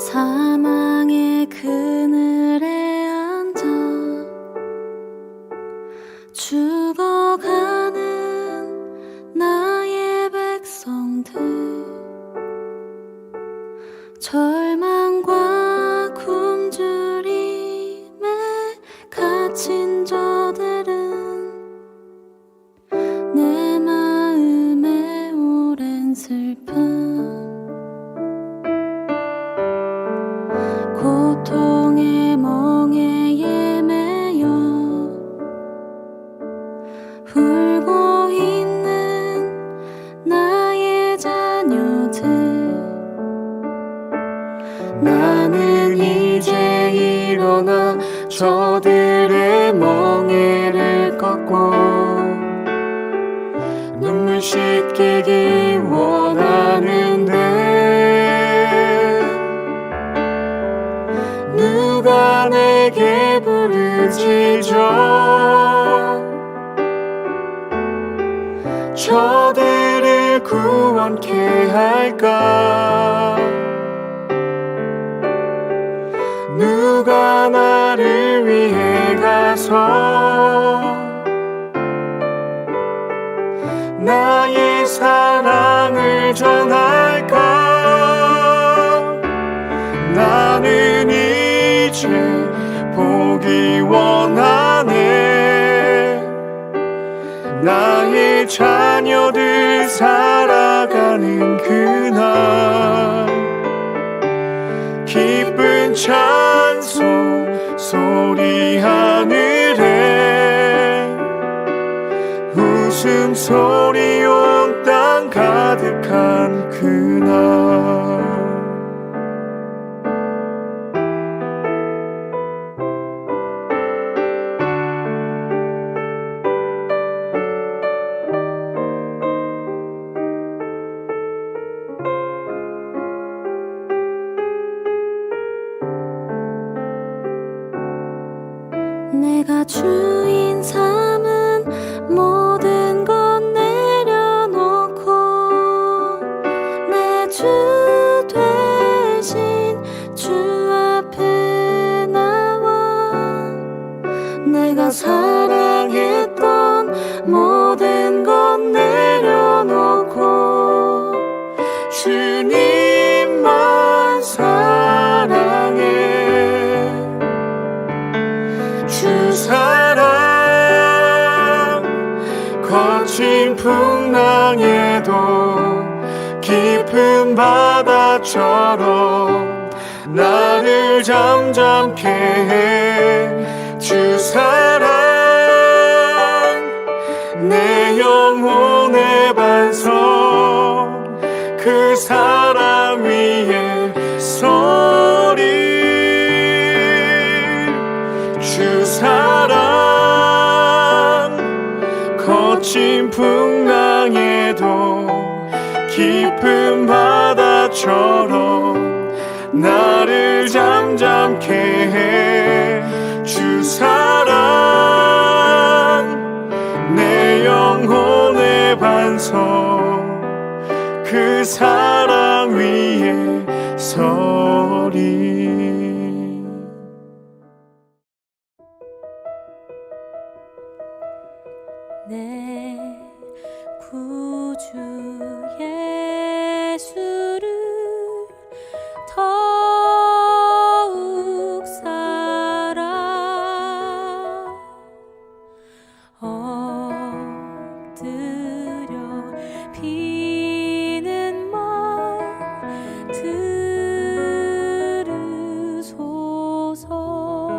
사망의 그늘에 앉아 죽어가는 나의 백성들, 절망과 굶주림에 갇힌 저들은 내 마음의 오랜 슬픔, 고통의 멍에에 매여 울고 있는 나의 자녀들, 나는 이제 일어나 저들의 멍에를 꺾고 눈물 씻기기 원하는데, 누가 내게 부르짖어 저들을 구원케 할까? 누가 나를 위해 가서 나의 사랑을 전할까? 나는 이제 보기 원하네. 나의 자녀들 살아가는 그날, 기쁜 찬송 소리 하늘에 웃음소리 온 땅 가득한 그날. 내가 주인 삼은 모든 것 내려놓고 내 주 되신 주 앞에 나와 내가 사랑했던 모든 것 내려놓고 주님만 사랑해. 주 사랑 거친 풍랑에도 깊은 바다처럼 나를 잠잠케 해. 주 사랑 내 영혼의 반석, 그 사랑 위에 서리. 주 사랑 거친 풍랑에도 깊은 바다처럼 나를 잠잠케 해. 주 사랑 내 영혼의 반석, 그 사랑 위에 서리. 내 구주 예수를 더욱 사랑 엎드려 비는 말 들으소서.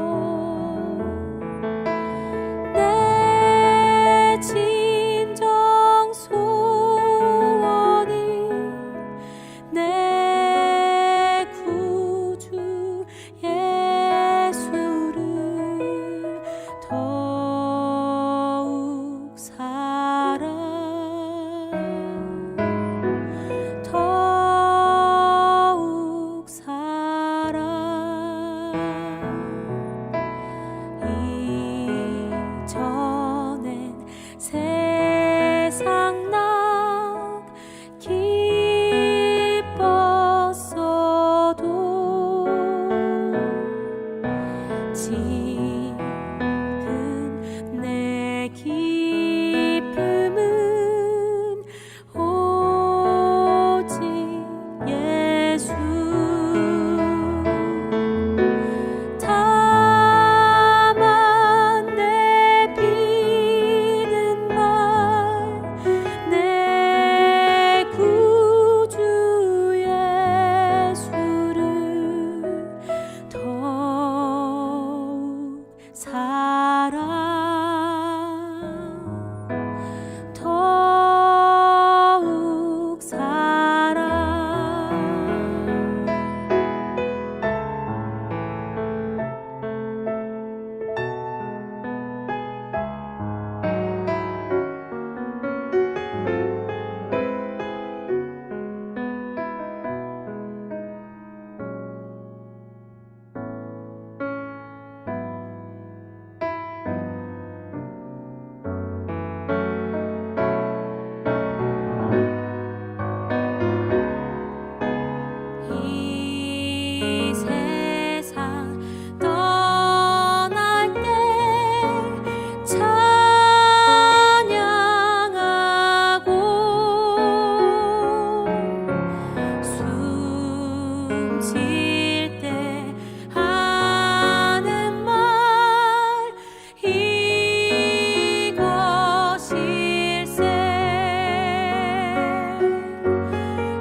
진정 소원이 내 구주 예수를 더욱 사랑, 더욱 사랑. 이전엔 세상 나 기뻤어도 더욱 살아 이 세상 떠날 때 찬양하고 숨질 때 하는 말 이것일세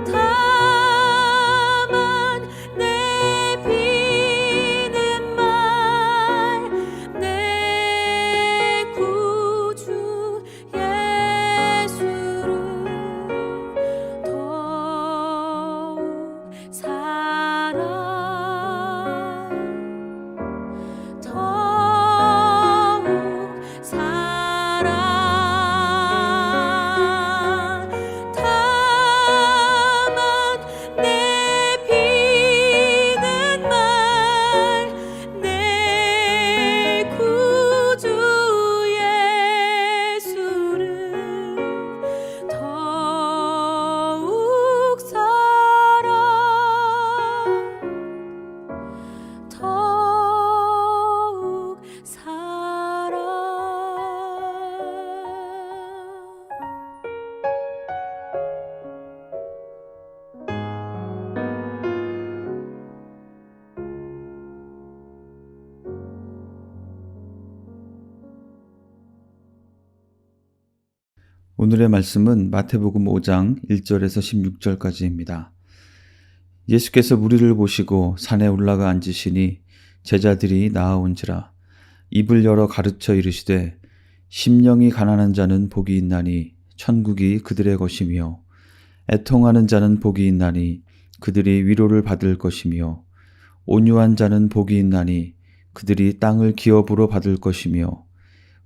다만 내 비는 말 내 구주 예수를 더욱 살아 더욱 살아 다만 내 비는 말 내 구주 예수를 더욱 살아 더욱 살아 오늘의 말씀은 마태복음 5장 1절에서 16절까지입니다. 예수께서 무리를 보시고 산에 올라가 앉으시니 제자들이 나아온지라 입을 열어 가르쳐 이르시되 심령이 가난한 자는 복이 있나니 천국이 그들의 것이며 애통하는 자는 복이 있나니 그들이 위로를 받을 것이며 온유한 자는 복이 있나니 그들이 땅을 기업으로 받을 것이며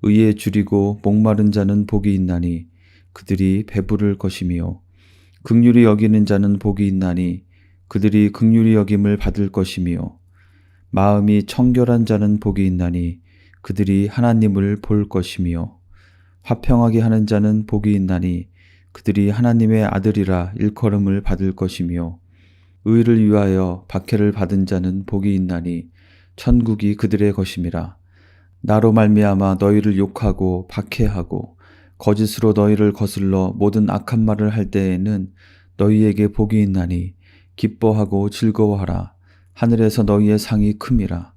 의에 줄이고 목마른 자는 복이 있나니 그들이 배부를 것이며 긍휼히 여기는 자는 복이 있나니 그들이 긍휼히 여김을 받을 것이며 마음이 청결한 자는 복이 있나니 그들이 하나님을 볼 것이며 화평하게 하는 자는 복이 있나니 그들이 하나님의 아들이라 일컬음을 받을 것이며 의를 위하여 박해를 받은 자는 복이 있나니 천국이 그들의 것임이라. 나로 말미암아 너희를 욕하고 박해하고 거짓으로 너희를 거슬러 모든 악한 말을 할 때에는 너희에게 복이 있나니 기뻐하고 즐거워하라. 하늘에서 너희의 상이 큼이라.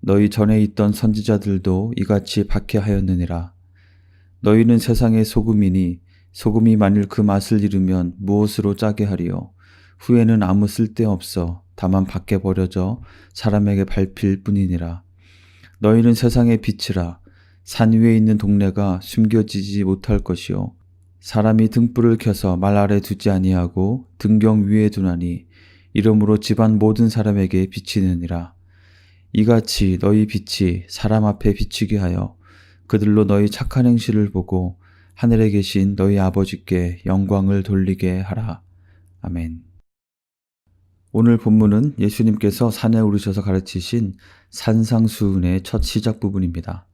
너희 전에 있던 선지자들도 이같이 박해하였느니라. 너희는 세상의 소금이니 소금이 만일 그 맛을 잃으면 무엇으로 짜게 하리요. 후에는 아무 쓸데없어 다만 밖에 버려져 사람에게 밟힐 뿐이니라. 너희는 세상의 빛이라. 산 위에 있는 동네가 숨겨지지 못할 것이요 사람이 등불을 켜서 말 아래 두지 아니하고 등경 위에 두나니 이러므로 집안 모든 사람에게 비치느니라. 이같이 너희 빛이 사람 앞에 비치게 하여 그들로 너희 착한 행실을 보고 하늘에 계신 너희 아버지께 영광을 돌리게 하라. 아멘. 오늘 본문은 예수님께서 산에 오르셔서 가르치신 산상수훈의 첫 시작 부분입니다.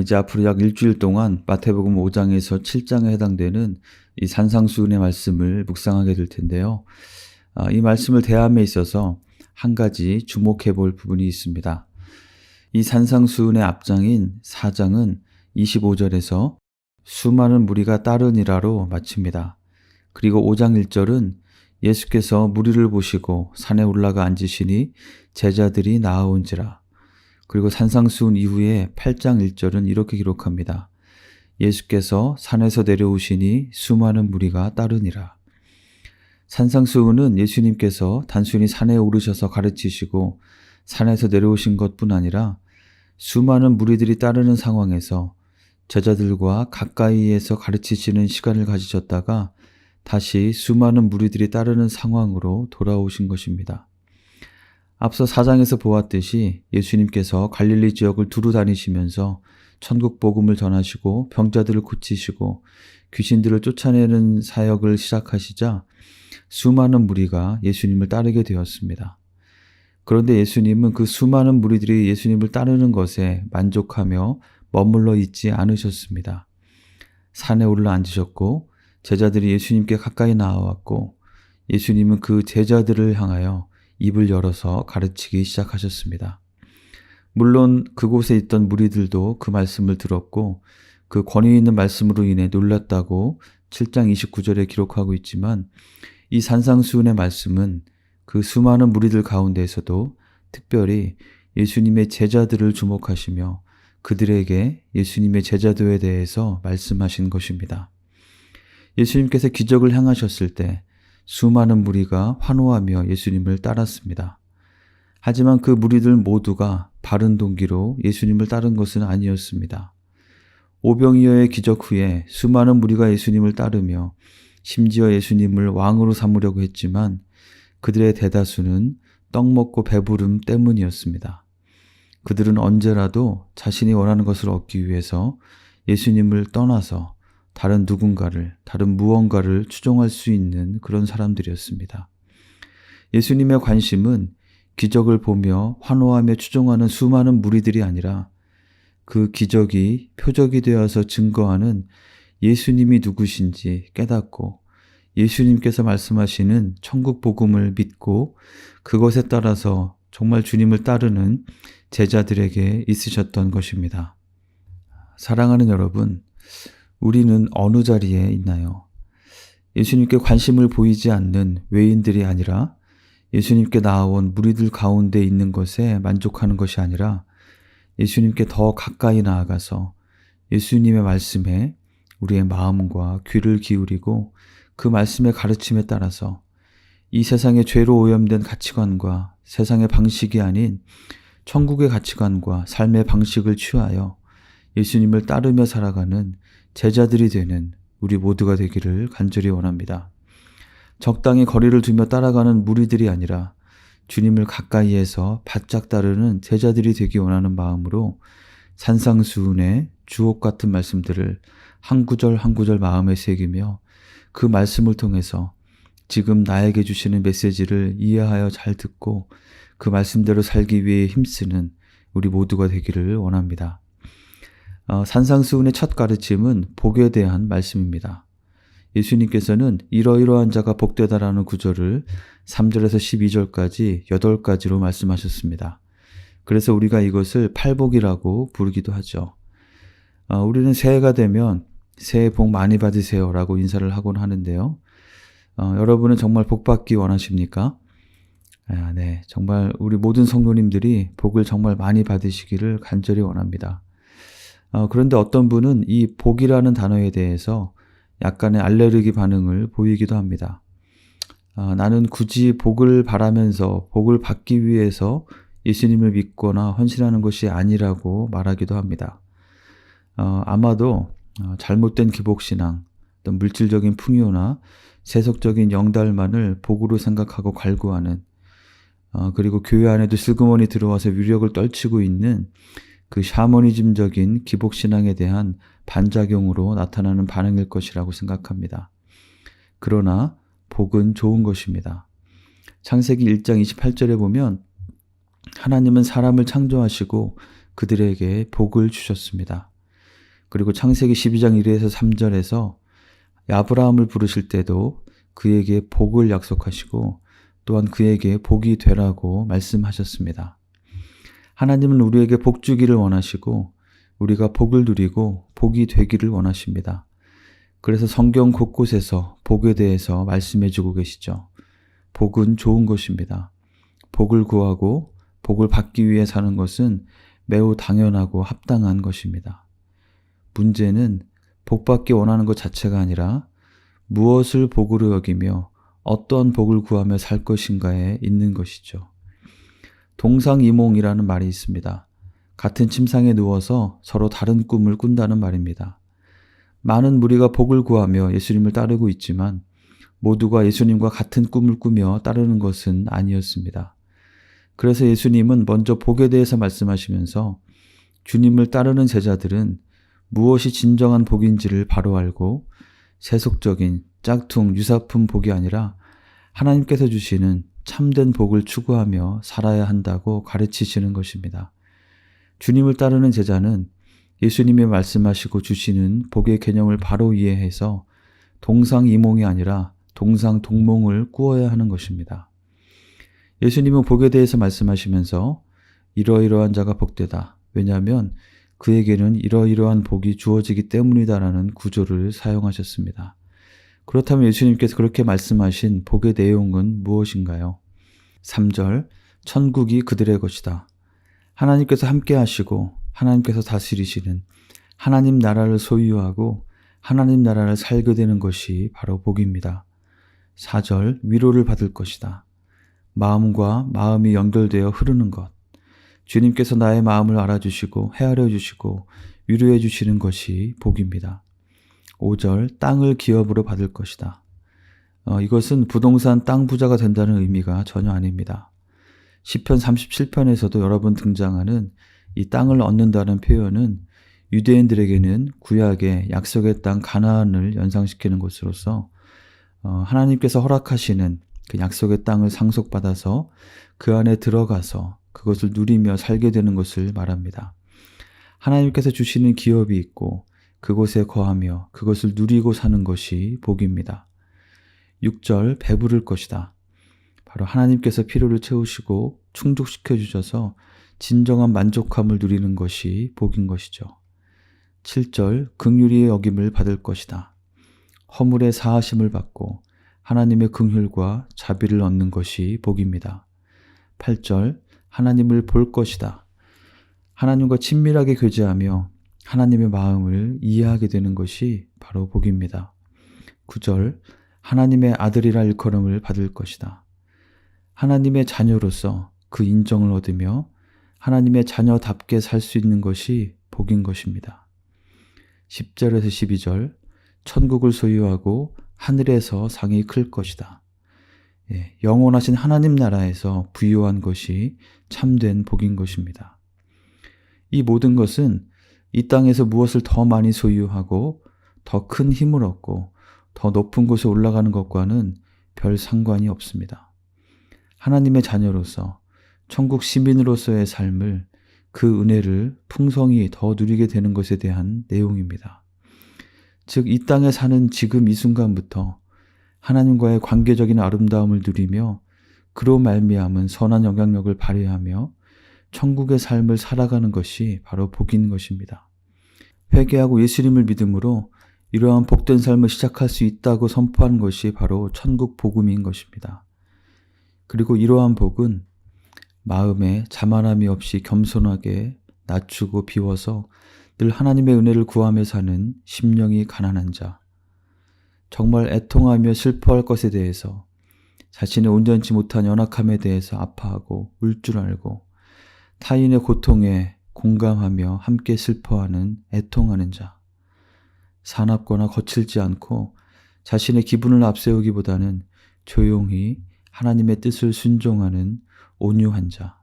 이제 앞으로 약 일주일 동안 마태복음 5장에서 7장에 해당되는 이 산상수훈의 말씀을 묵상하게 될 텐데요. 이 말씀을 대함에 있어서 한 가지 주목해 볼 부분이 있습니다. 이 산상수훈의 앞장인 4장은 25절에서 수많은 무리가 따르니라로 마칩니다. 그리고 5장 1절은 예수께서 무리를 보시고 산에 올라가 앉으시니 제자들이 나아온지라. 그리고 산상수훈 이후에 8장 1절은 이렇게 기록합니다. 예수께서 산에서 내려오시니 수많은 무리가 따르니라. 산상수훈은 예수님께서 단순히 산에 오르셔서 가르치시고 산에서 내려오신 것뿐 아니라 수많은 무리들이 따르는 상황에서 제자들과 가까이에서 가르치시는 시간을 가지셨다가 다시 수많은 무리들이 따르는 상황으로 돌아오신 것입니다. 앞서 4장에서 보았듯이 예수님께서 갈릴리 지역을 두루 다니시면서 천국 복음을 전하시고 병자들을 고치시고 귀신들을 쫓아내는 사역을 시작하시자 수많은 무리가 예수님을 따르게 되었습니다. 그런데 예수님은 그 수많은 무리들이 예수님을 따르는 것에 만족하며 머물러 있지 않으셨습니다. 산에 올라 앉으셨고 제자들이 예수님께 가까이 나와왔고 예수님은 그 제자들을 향하여 입을 열어서 가르치기 시작하셨습니다. 물론 그곳에 있던 무리들도 그 말씀을 들었고 그 권위 있는 말씀으로 인해 놀랐다고 7장 29절에 기록하고 있지만 이 산상수훈의 말씀은 그 수많은 무리들 가운데에서도 특별히 예수님의 제자들을 주목하시며 그들에게 예수님의 제자도에 대해서 말씀하신 것입니다. 예수님께서 기적을 행하셨을 때 수많은 무리가 환호하며 예수님을 따랐습니다. 하지만 그 무리들 모두가 바른 동기로 예수님을 따른 것은 아니었습니다. 오병이어의 기적 후에 수많은 무리가 예수님을 따르며 심지어 예수님을 왕으로 삼으려고 했지만 그들의 대다수는 떡 먹고 배부름 때문이었습니다. 그들은 언제라도 자신이 원하는 것을 얻기 위해서 예수님을 떠나서 다른 누군가를, 다른 무언가를 추종할 수 있는 그런 사람들이었습니다. 예수님의 관심은 기적을 보며 환호하며 추종하는 수많은 무리들이 아니라 그 기적이 표적이 되어서 증거하는 예수님이 누구신지 깨닫고 예수님께서 말씀하시는 천국 복음을 믿고 그것에 따라서 정말 주님을 따르는 제자들에게 있으셨던 것입니다. 사랑하는 여러분, 우리는 어느 자리에 있나요? 예수님께 관심을 보이지 않는 외인들이 아니라 예수님께 나아온 무리들 가운데 있는 것에 만족하는 것이 아니라 예수님께 더 가까이 나아가서 예수님의 말씀에 우리의 마음과 귀를 기울이고 그 말씀의 가르침에 따라서 이 세상의 죄로 오염된 가치관과 세상의 방식이 아닌 천국의 가치관과 삶의 방식을 취하여 예수님을 따르며 살아가는 제자들이 되는 우리 모두가 되기를 간절히 원합니다. 적당히 거리를 두며 따라가는 무리들이 아니라 주님을 가까이에서 바짝 따르는 제자들이 되기 원하는 마음으로 산상수훈의 주옥 같은 말씀들을 한 구절 한 구절 마음에 새기며 그 말씀을 통해서 지금 나에게 주시는 메시지를 이해하여 잘 듣고 그 말씀대로 살기 위해 힘쓰는 우리 모두가 되기를 원합니다. 산상수훈의 첫 가르침은 복에 대한 말씀입니다. 예수님께서는 이러이러한 자가 복되다라는 구절을 3절에서 12절까지 8가지로 말씀하셨습니다. 그래서 우리가 이것을 팔복이라고 부르기도 하죠. 우리는 새해가 되면 새해 복 많이 받으세요 라고 인사를 하곤 하는데요. 여러분은 정말 복 받기 원하십니까? 네, 정말 우리 모든 성도님들이 복을 정말 많이 받으시기를 간절히 원합니다. 그런데 어떤 분은 이 복이라는 단어에 대해서 약간의 알레르기 반응을 보이기도 합니다. 나는 굳이 복을 바라면서 복을 받기 위해서 예수님을 믿거나 헌신하는 것이 아니라고 말하기도 합니다. 아마도 잘못된 기복신앙, 어떤 물질적인 풍요나 세속적인 영달만을 복으로 생각하고 갈구하는 그리고 교회 안에도 슬그머니 들어와서 위력을 떨치고 있는 그 샤머니즘적인 기복신앙에 대한 반작용으로 나타나는 반응일 것이라고 생각합니다. 그러나 복은 좋은 것입니다. 창세기 1장 28절에 보면 하나님은 사람을 창조하시고 그들에게 복을 주셨습니다. 그리고 창세기 12장 1에서 3절에서 아브라함을 부르실 때도 그에게 복을 약속하시고 또한 그에게 복이 되라고 말씀하셨습니다. 하나님은 우리에게 복 주기를 원하시고 우리가 복을 누리고 복이 되기를 원하십니다. 그래서 성경 곳곳에서 복에 대해서 말씀해 주고 계시죠. 복은 좋은 것입니다. 복을 구하고 복을 받기 위해 사는 것은 매우 당연하고 합당한 것입니다. 문제는 복 받기 원하는 것 자체가 아니라 무엇을 복으로 여기며 어떤 복을 구하며 살 것인가에 있는 것이죠. 동상이몽이라는 말이 있습니다. 같은 침상에 누워서 서로 다른 꿈을 꾼다는 말입니다. 많은 무리가 복을 구하며 예수님을 따르고 있지만 모두가 예수님과 같은 꿈을 꾸며 따르는 것은 아니었습니다. 그래서 예수님은 먼저 복에 대해서 말씀하시면서 주님을 따르는 제자들은 무엇이 진정한 복인지를 바로 알고 세속적인 짝퉁 유사품 복이 아니라 하나님께서 주시는 참된 복을 추구하며 살아야 한다고 가르치시는 것입니다. 주님을 따르는 제자는 예수님이 말씀하시고 주시는 복의 개념을 바로 이해해서 동상이몽이 아니라 동상동몽을 꾸어야 하는 것입니다. 예수님은 복에 대해서 말씀하시면서 이러이러한 자가 복되다. 왜냐하면 그에게는 이러이러한 복이 주어지기 때문이다라는 구조를 사용하셨습니다. 그렇다면 예수님께서 그렇게 말씀하신 복의 내용은 무엇인가요? 3절, 천국이 그들의 것이다. 하나님께서 함께 하시고 하나님께서 다스리시는 하나님 나라를 소유하고 하나님 나라를 살게 되는 것이 바로 복입니다. 4절, 위로를 받을 것이다. 마음과 마음이 연결되어 흐르는 것. 주님께서 나의 마음을 알아주시고 헤아려 주시고 위로해 주시는 것이 복입니다. 5절, 땅을 기업으로 받을 것이다. 이것은 부동산 땅 부자가 된다는 의미가 전혀 아닙니다. 시편 37편에서도 여러 번 등장하는 이 땅을 얻는다는 표현은 유대인들에게는 구약의 약속의 땅 가나안을 연상시키는 것으로서 하나님께서 허락하시는 그 약속의 땅을 상속받아서 그 안에 들어가서 그것을 누리며 살게 되는 것을 말합니다. 하나님께서 주시는 기업이 있고 그곳에 거하며 그것을 누리고 사는 것이 복입니다. 6절, 배부를 것이다. 바로 하나님께서 필요를 채우시고 충족시켜 주셔서 진정한 만족함을 누리는 것이 복인 것이죠. 7절, 긍휼히 여김을 받을 것이다. 허물의 사하심을 받고 하나님의 긍휼과 자비를 얻는 것이 복입니다. 8절, 하나님을 볼 것이다. 하나님과 친밀하게 교제하며 하나님의 마음을 이해하게 되는 것이 바로 복입니다. 9절, 하나님의 아들이라 일컬음을 받을 것이다. 하나님의 자녀로서 그 인정을 얻으며 하나님의 자녀답게 살 수 있는 것이 복인 것입니다. 10절에서 12절, 천국을 소유하고 하늘에서 상이 클 것이다. 영원하신 하나님 나라에서 부유한 것이 참된 복인 것입니다. 이 모든 것은 이 땅에서 무엇을 더 많이 소유하고 더 큰 힘을 얻고 더 높은 곳에 올라가는 것과는 별 상관이 없습니다. 하나님의 자녀로서 천국 시민으로서의 삶을 그 은혜를 풍성히 더 누리게 되는 것에 대한 내용입니다. 즉, 이 땅에 사는 지금 이 순간부터 하나님과의 관계적인 아름다움을 누리며 그로 말미암은 선한 영향력을 발휘하며 천국의 삶을 살아가는 것이 바로 복인 것입니다. 회개하고 예수님을 믿음으로 이러한 복된 삶을 시작할 수 있다고 선포하는 것이 바로 천국 복음인 것입니다. 그리고 이러한 복은 마음에 자만함이 없이 겸손하게 낮추고 비워서 늘 하나님의 은혜를 구하며 사는 심령이 가난한 자, 정말 애통하며 슬퍼할 것에 대해서 자신의 온전치 못한 연약함에 대해서 아파하고 울 줄 알고 타인의 고통에 공감하며 함께 슬퍼하는 애통하는 자, 사납거나 거칠지 않고 자신의 기분을 앞세우기보다는 조용히 하나님의 뜻을 순종하는 온유한 자,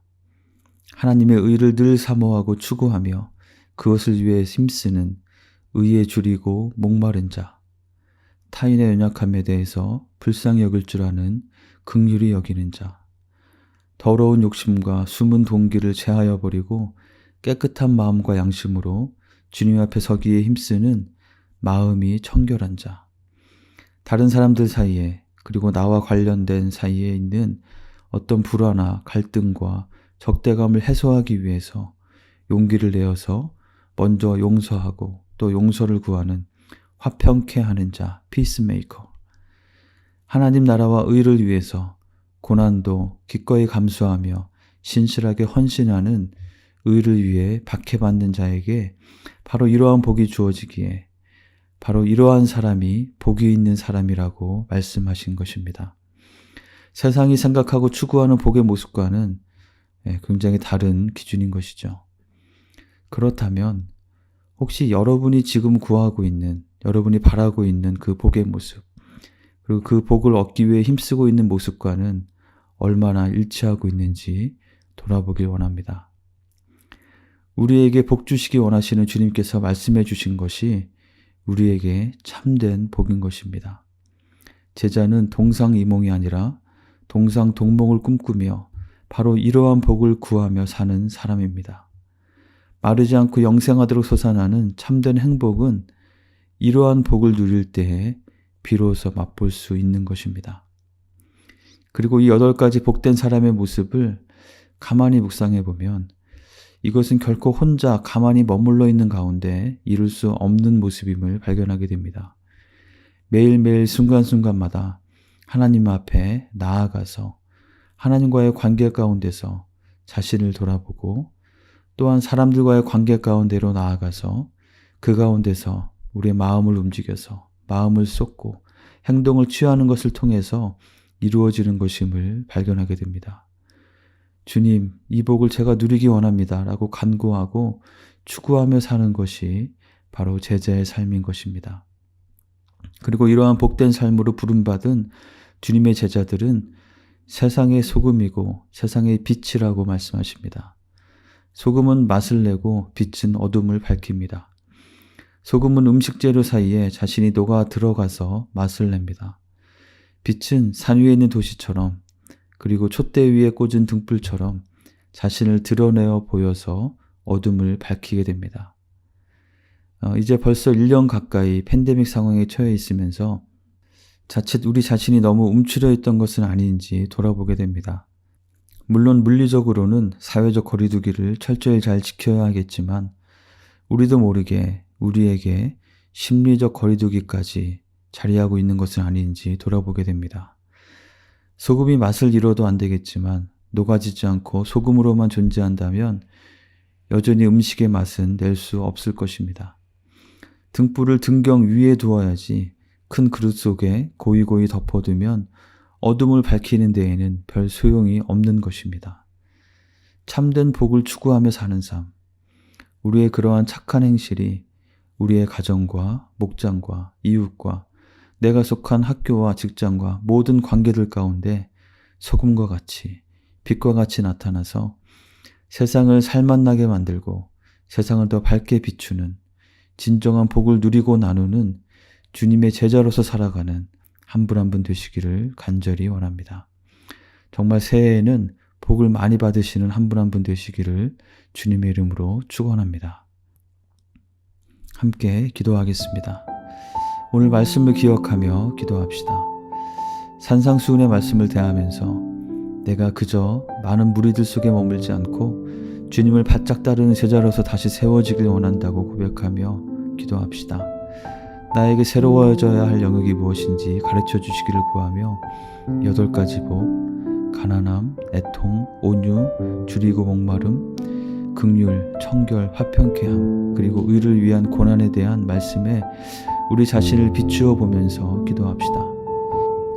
하나님의 의를 늘 사모하고 추구하며 그것을 위해 힘쓰는 의에 줄이고 목마른 자, 타인의 연약함에 대해서 불쌍히 여길 줄 아는 긍휼히 여기는 자, 더러운 욕심과 숨은 동기를 제하여 버리고 깨끗한 마음과 양심으로 주님 앞에 서기에 힘쓰는 마음이 청결한 자, 다른 사람들 사이에 그리고 나와 관련된 사이에 있는 어떤 불화나 갈등과 적대감을 해소하기 위해서 용기를 내어서 먼저 용서하고 또 용서를 구하는 화평케 하는 자, 피스메이커. 하나님 나라와 의를 위해서 고난도 기꺼이 감수하며 신실하게 헌신하는 의를 위해 박해받는 자에게 바로 이러한 복이 주어지기에 바로 이러한 사람이 복이 있는 사람이라고 말씀하신 것입니다. 세상이 생각하고 추구하는 복의 모습과는 굉장히 다른 기준인 것이죠. 그렇다면 혹시 여러분이 지금 구하고 있는, 여러분이 바라고 있는 그 복의 모습, 그리고 그 복을 얻기 위해 힘쓰고 있는 모습과는 얼마나 일치하고 있는지 돌아보길 원합니다. 우리에게 복 주시기 원하시는 주님께서 말씀해 주신 것이 우리에게 참된 복인 것입니다. 제자는 동상이몽이 아니라 동상동몽을 꿈꾸며 바로 이러한 복을 구하며 사는 사람입니다. 마르지 않고 영생하도록 솟아나는 참된 행복은 이러한 복을 누릴 때에 비로소 맛볼 수 있는 것입니다. 그리고 이 8가지 복된 사람의 모습을 가만히 묵상해 보면 이것은 결코 혼자 가만히 머물러 있는 가운데 이룰 수 없는 모습임을 발견하게 됩니다. 매일매일 순간순간마다 하나님 앞에 나아가서 하나님과의 관계 가운데서 자신을 돌아보고 또한 사람들과의 관계 가운데로 나아가서 그 가운데서 우리의 마음을 움직여서 마음을 쏟고 행동을 취하는 것을 통해서 이루어지는 것임을 발견하게 됩니다. 주님, 이 복을 제가 누리기 원합니다 라고 간구하고 추구하며 사는 것이 바로 제자의 삶인 것입니다. 그리고 이러한 복된 삶으로 부름받은 주님의 제자들은 세상의 소금이고 세상의 빛이라고 말씀하십니다. 소금은 맛을 내고 빛은 어둠을 밝힙니다. 소금은 음식 재료 사이에 자신이 녹아 들어가서 맛을 냅니다. 빛은 산 위에 있는 도시처럼 그리고 촛대 위에 꽂은 등불처럼 자신을 드러내어 보여서 어둠을 밝히게 됩니다. 이제 벌써 1년 가까이 팬데믹 상황에 처해 있으면서 자칫 우리 자신이 너무 움츠려 있던 것은 아닌지 돌아보게 됩니다. 물론 물리적으로는 사회적 거리두기를 철저히 잘 지켜야 하겠지만 우리도 모르게 우리에게 심리적 거리두기까지 자리하고 있는 것은 아닌지 돌아보게 됩니다. 소금이 맛을 잃어도 안 되겠지만 녹아지지 않고 소금으로만 존재한다면 여전히 음식의 맛은 낼 수 없을 것입니다. 등불을 등경 위에 두어야지 큰 그릇 속에 고이고이 덮어두면 어둠을 밝히는 데에는 별 소용이 없는 것입니다. 참된 복을 추구하며 사는 삶, 우리의 그러한 착한 행실이 우리의 가정과 목장과 이웃과 내가 속한 학교와 직장과 모든 관계들 가운데 소금과 같이 빛과 같이 나타나서 세상을 살맛나게 만들고 세상을 더 밝게 비추는 진정한 복을 누리고 나누는 주님의 제자로서 살아가는 한 분 한 분 되시기를 간절히 원합니다. 정말 새해에는 복을 많이 받으시는 한 분 한 분 되시기를 주님의 이름으로 축원합니다. 함께 기도하겠습니다. 오늘 말씀을 기억하며 기도합시다. 산상수훈의 말씀을 대하면서 내가 그저 많은 무리들 속에 머물지 않고 주님을 바짝 따르는 제자로서 다시 세워지길 원한다고 고백하며 기도합시다. 나에게 새로워져야 할 영역이 무엇인지 가르쳐 주시기를 구하며 8가지 복, 가난함, 애통, 온유, 줄이고 목마름, 긍휼, 청결, 화평케함, 그리고 의를 위한 고난에 대한 말씀에 우리 자신을 비추어 보면서 기도합시다.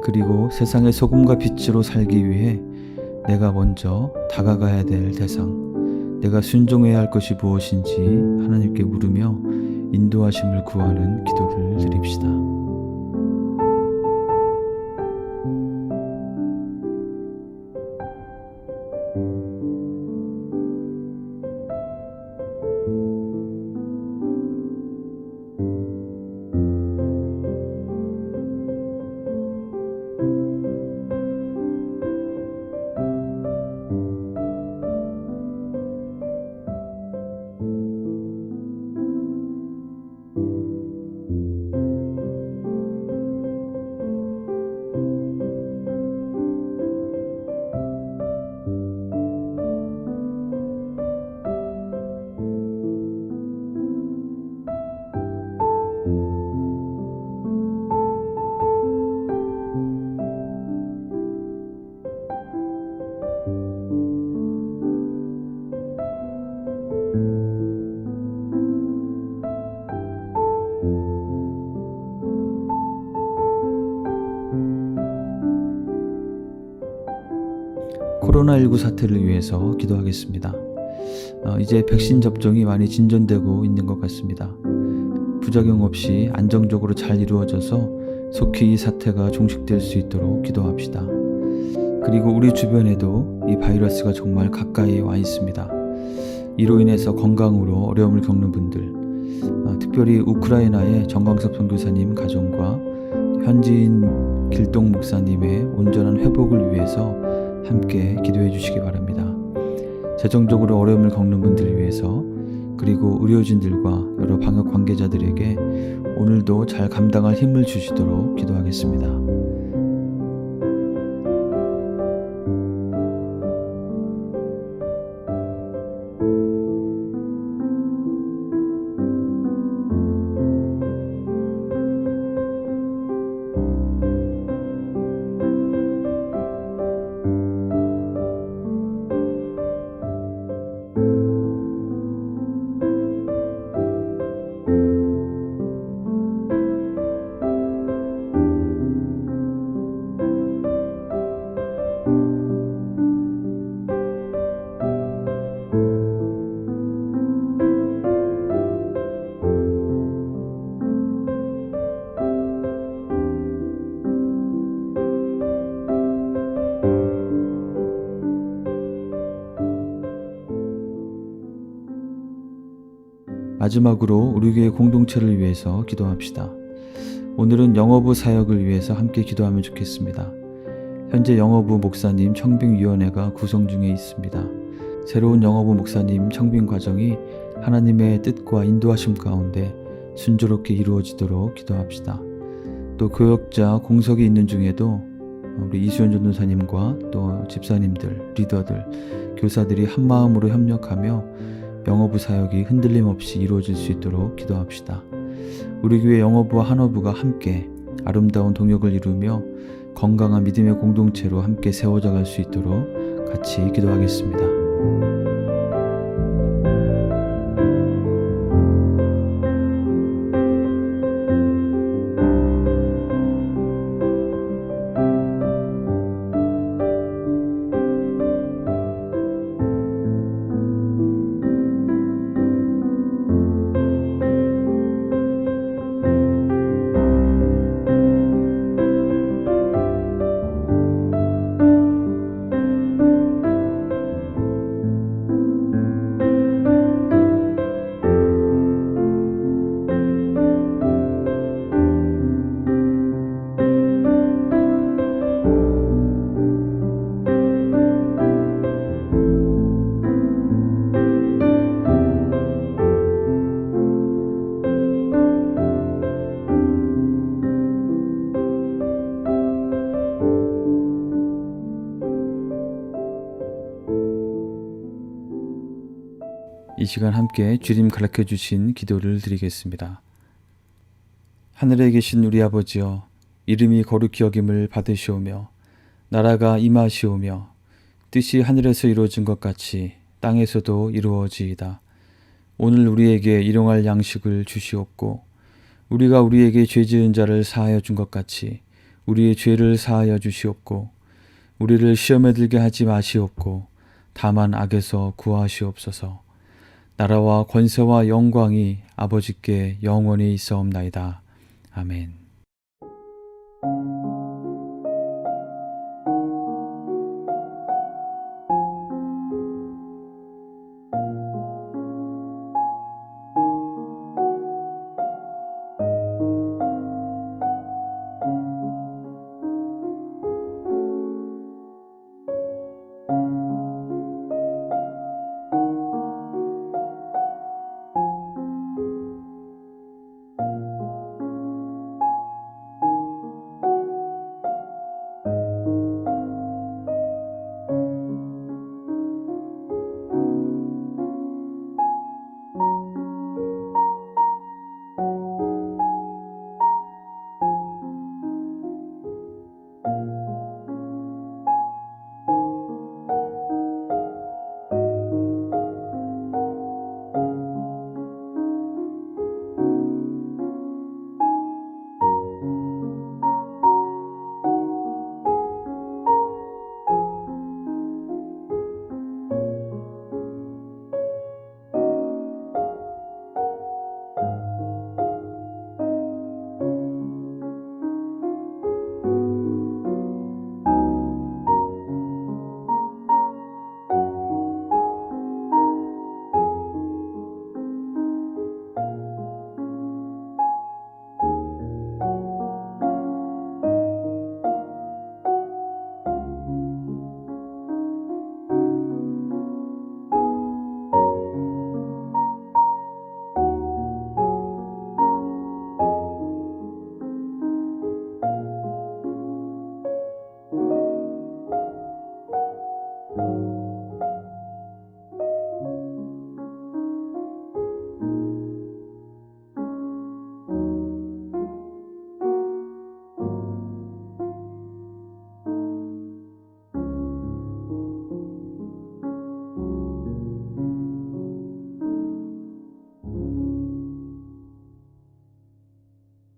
그리고 세상의 소금과 빛으로 살기 위해 내가 먼저 다가가야 될 대상, 내가 순종해야 할 것이 무엇인지 하나님께 물으며 인도하심을 구하는 기도를 드립시다. 코로나19 사태를 위해서 기도하겠습니다. 이제 백신 접종이 많이 진전되고 있는 것 같습니다. 부작용 없이 안정적으로 잘 이루어져서 속히 이 사태가 종식될 수 있도록 기도합시다. 그리고 우리 주변에도 이 바이러스가 정말 가까이 와 있습니다. 이로 인해서 건강으로 어려움을 겪는 분들, 특별히 우크라이나의 정광섭 선교사님 가정과 현지인 길동 목사님의 온전한 회복을 위해서 함께 기도해 주시기 바랍니다. 재정적으로 어려움을 겪는 분들을 위해서, 그리고 의료진들과 여러 방역 관계자들에게 오늘도 잘 감당할 힘을 주시도록 기도하겠습니다. 마지막으로 우리 교회 공동체를 위해서 기도합시다. 오늘은 영어부 사역을 위해서 함께 기도하면 좋겠습니다. 현재 영어부 목사님 청빙위원회가 구성 중에 있습니다. 새로운 영어부 목사님 청빙 과정이 하나님의 뜻과 인도하심 가운데 순조롭게 이루어지도록 기도합시다. 또 교역자 공석이 있는 중에도 우리 이수연 전도사님과 또 집사님들, 리더들, 교사들이 한마음으로 협력하며 영어부 사역이 흔들림 없이 이루어질 수 있도록 기도합시다. 우리 교회 영어부와 한어부가 함께 아름다운 동역을 이루며 건강한 믿음의 공동체로 함께 세워져 갈 수 있도록 같이 기도하겠습니다. 이 시간 함께 주님 가르쳐 주신 기도를 드리겠습니다. 하늘에 계신 우리 아버지여, 이름이 거룩히 여김을 받으시오며 나라가 임하시오며 뜻이 하늘에서 이루어진 것 같이 땅에서도 이루어지이다. 오늘 우리에게 일용할 양식을 주시옵고 우리가 우리에게 죄 지은 자를 사하여 준 것 같이 우리의 죄를 사하여 주시옵고 우리를 시험에 들게 하지 마시옵고 다만 악에서 구하시옵소서. 나라와 권세와 영광이 아버지께 영원히 있사옵나이다. 아멘.